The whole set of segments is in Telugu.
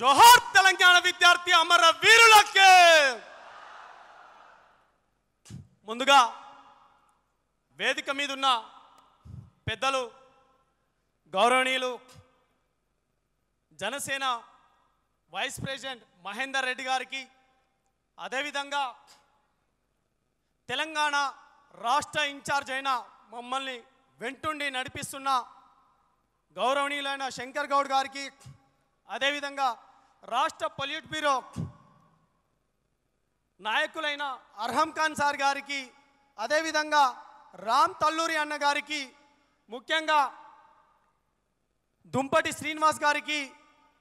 జోహార్ తెలంగాణ విద్యార్థి అమర వీరులకే. ముందుగా వేదిక మీద ఉన్న పెద్దలు గౌరవనీయులు జనసేన వైస్ ప్రెసిడెంట్ మహేందర్ రెడ్డి గారికి, అదేవిధంగా తెలంగాణ రాష్ట్ర ఇన్ఛార్జ్ అయిన మమ్మల్ని వెంటుండి నడిపిస్తున్న గౌరవనీయులైన శంకర్ గౌడ్ గారికి, అదేవిధంగా రాష్ట్ర పొలిట్ బ్యూరో నాయకులైన అర్హం ఖాన్ సార్ గారికి, అదేవిధంగా రామ్ తల్లూరి అన్న గారికి, ముఖ్యంగా దుంపటి శ్రీనివాస్ గారికి,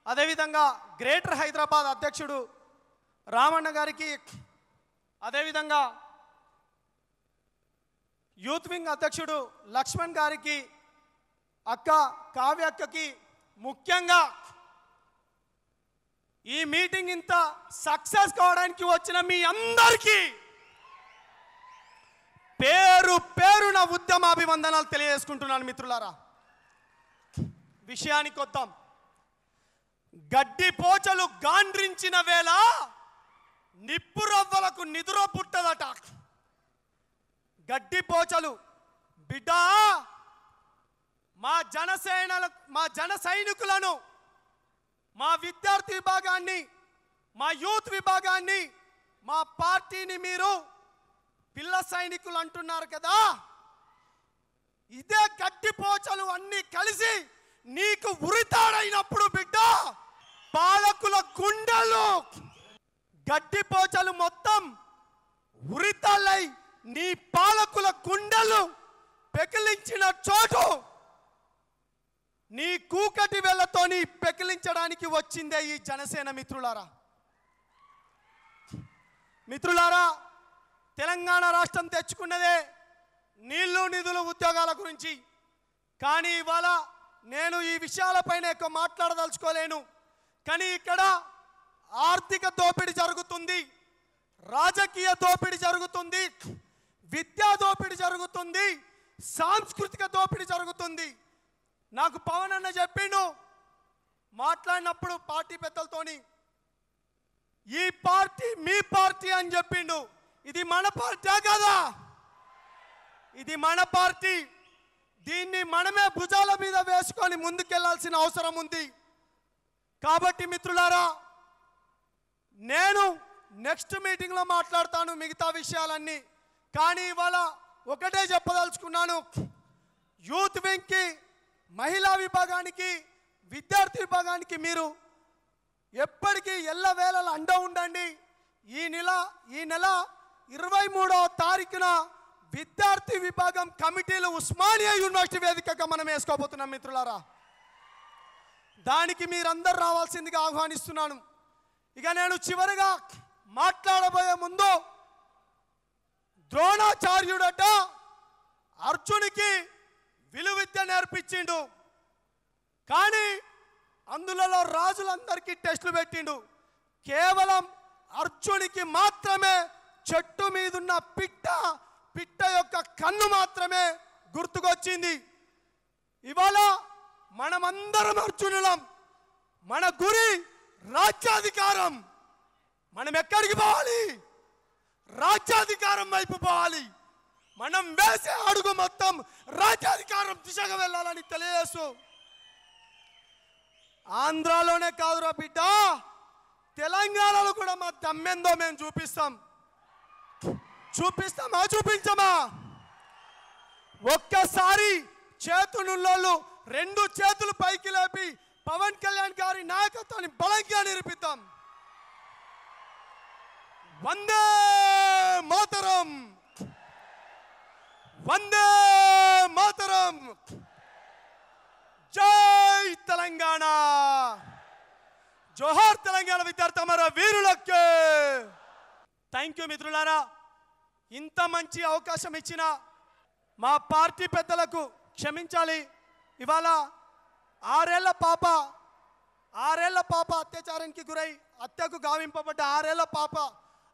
అదేవిధంగా గ్రేటర్ హైదరాబాద్ అధ్యక్షుడు రామన్న గారికి, అదేవిధంగా యూత్ వింగ్ అధ్యక్షుడు లక్ష్మణ్ గారికి, అక్క కావ్య అక్కకి, ముఖ్యంగా ఈ మీటింగ్ ఇంత సక్సెస్ కావడానికి వచ్చిన మీ అందరికీ పేరు పేరున ఉద్యమాభివందనాలు తెలియజేసుకుంటున్నాను. మిత్రులారా, విషయానికి వద్దాం. గడ్డి పోచలు గాండ్రించిన వేళ నిప్పురవ్వలకు నిదుర పుట్టదట. గడ్డి పోచలు బిడ్డ, మా జన సైనికులను, మా విద్యార్థి విభాగాన్ని, మా యూత్ విభాగాన్ని, మా పార్టీని మీరు పిల్ల సైనికులు అంటున్నారు కదా. ఇదే గడ్డి పోచలు అన్ని కలిసి నీకు ఉరితాడైనప్పుడు బిడ్డ, పాలకుల గుండెలు గడ్డి పోచలు మొత్తం ఉరితాళ్ళై నీ పాలకుల గుండెలు పెకిలించిన చోటు నీ కూకటి వేళ్లతోని పెకిలించడానికి వచ్చిందే ఈ జనసేన. మిత్రులారా, తెలంగాణ రాష్ట్రం తెచ్చుకున్నదే నీళ్లు నిధులు ఉద్యోగాల గురించి. కానీ ఇవాళ నేను ఈ విషయాలపైన ఎక్కువ మాట్లాడదలుచుకోలేను. కానీ ఇక్కడ ఆర్థిక దోపిడీ జరుగుతుంది, రాజకీయ దోపిడీ జరుగుతుంది, విద్యా దోపిడీ జరుగుతుంది, సాంస్కృతిక దోపిడీ జరుగుతుంది. నాకు పవన్ అన్న చెప్పిండు మాట్లాడినప్పుడు పార్టీ పెద్దలతోని, ఈ పార్టీ మీ పార్టీ అని చెప్పిండు. ఇది మన పార్టీ కదా, ఇది మన పార్టీ. దీన్ని మనమే భుజాల మీద వేసుకొని ముందుకెళ్లాల్సిన అవసరం ఉంది. కాబట్టి మిత్రులారా, నేను నెక్స్ట్ మీటింగ్లో మాట్లాడతాను మిగతా విషయాలన్నీ. కానీ ఇవాళ ఒకటే చెప్పదలుచుకున్నాను, యూత్ వింగ్కి, మహిళా విభాగానికి, విద్యార్థి విభాగానికి మీరు ఎప్పటికీ ఎల్లవేళలా అండ ఉండండి. ఈ నెల 23వ తారీఖున విద్యార్థి విభాగం కమిటీలు ఉస్మానియా యూనివర్సిటీ వేదికగా మనం వేసుకోబోతున్నాం. మిత్రులారా, దానికి మీరందరూ రావాల్సిందిగా ఆహ్వానిస్తున్నాను. ఇక నేను చివరిగా మాట్లాడబోయే ముందు, ద్రోణాచార్యుడట అర్జునికి విలువిద్య నేర్పించిండు, కానీ అందులో రాజులందరికీ టెస్టులు పెట్టిండు. కేవలం అర్జునికి మాత్రమే చెట్టు మీదున్న పిట్ట యొక్క కన్ను మాత్రమే గుర్తుకొచ్చింది. ఇవాళ మనమందరం అర్జునులం. మన గురి రాజ్యాధికారం. మనం ఎక్కడికి పోవాలి? రాజ్యాధికారం వైపు పోవాలి. మనం వేసే అడుగు మొత్తం రాజ్యాధికారం దిశగా వెళ్ళాలని తెలియజేస్తూ, ఆంధ్రాలోనే కాదురా బిడ్డ, తెలంగాణలో కూడా మా దమ్మెందో మేము చూపించమా? ఒక్కసారి చేతులున్నోళ్ళు 2 చేతులు పైకి లేపి పవన్ కళ్యాణ్ గారి నాయకత్వాన్ని బలంగా నిరూపిద్దాం. వందే మాతరం, వందే మాతరం, జై తెలంగాణ, జోహార్ తెలంగాణ విద్యార్థి అమర వీరులకే. థ్యాంక్ యూ మిత్రులారా. ఇంత మంచి అవకాశం ఇచ్చిన మా పార్టీ పెద్దలకు క్షమించాలి. ఇవాళ 6 ఏళ్ల పాప అత్యాచారానికి గురై హత్యకు గావింపబడ్డ 6 ఏళ్ల పాప,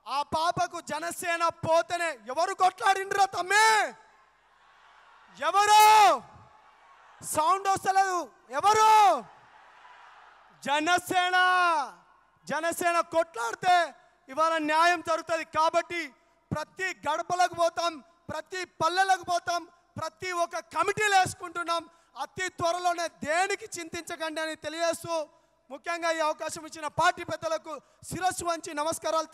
ఆ పాపకు జనసేన పోతేనే ఎవరు కొట్లాడిండ్రా తమ్మే? ఎవరు? సౌండ్ వస్తలేదు. ఎవరు? జనసేన జనసేన కొట్లాడితే ఇవాళ న్యాయం జరుగుతుంది. కాబట్టి ప్రతి గడపలకు పోతాం, ప్రతి పల్లెలకు పోతాం, ప్రతి ఒక్క కమిటీలు వేసుకుంటున్నాం. అతి త్వరలోనే దేనికి చింతించకండి అని తెలియజేస్తూ, ముఖ్యంగా ఈ అవకాశం ఇచ్చిన పార్టీ పెద్దలకు శిరస్సు వంచి నమస్కారాలు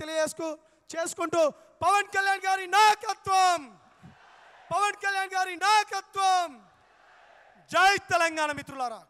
చేసుకుంటూ పవన్ కళ్యాణ్ గారి నాయకత్వం, పవన్ కళ్యాణ్ గారి నాయకత్వం. జై తెలంగాణ మిత్రులారా.